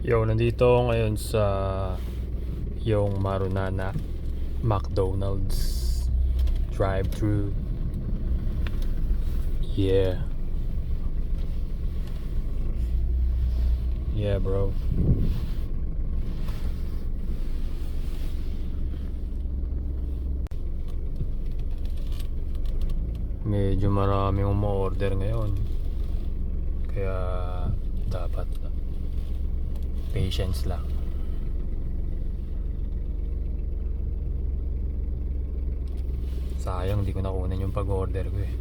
Yo, nandito ako ngayon sa yung Marunana McDonald's drive-thru. Yeah. Yeah, bro. Medyo maraming umu-order ngayon. Kaya dapat patience lang. Sayang, di ko nakunan yung pag-order ko eh.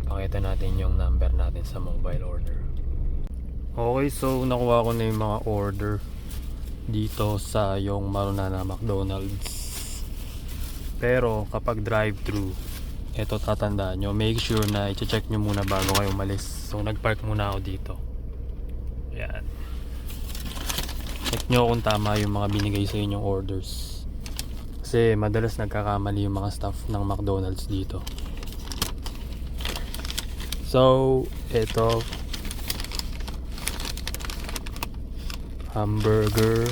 Pakita natin yung number natin sa mobile order. Okay, so nakuha ko na yung mga order dito sa yung Marunana McDonald's. Pero kapag drive-thru, ito tatandaan nyo, make sure na i-check nyo muna bago kayo umalis. So nagpark muna ako dito. Yan. Check nyo kung tama yung mga binigay sa inyong orders. Kasi madalas nagkakamali yung mga staff ng McDonald's dito. So, ito hamburger,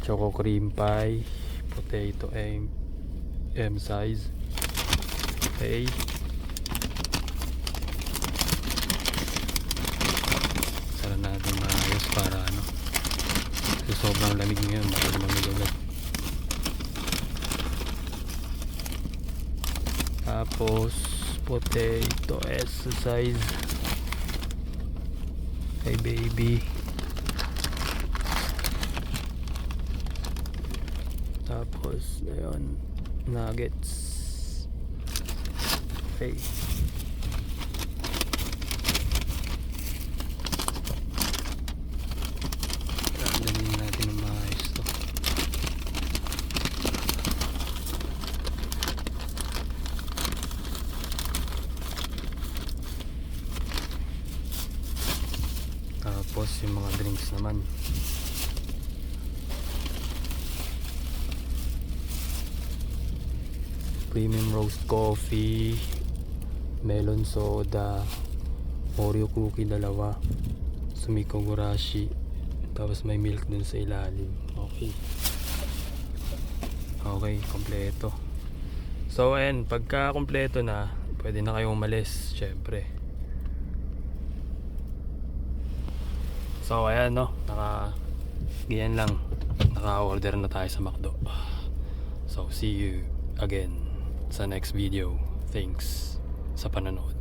choco cream pie, potato M size. Okay. Sara natin maayos para ano. Kasi sobrang lamig ngayon, baka lumamig ulit. Tapos potato S size. Hey baby. Tapos ayun, nuggets. Okay. Gagawin natin ng maayos to. Tapos yung mga drinks naman. Premium roast coffee, melon soda, Oreo cookie dalawa, Sumiko Gurashi, tapos may milk dun sa ilalim. Okay. Okay, kompleto. So ayan, pagka kompleto na, pwede na kayong umalis, syempre. So ayan no, ganyan lang, naka-order na tayo sa McDo. So see you again sa next video. Thanks sa panonood.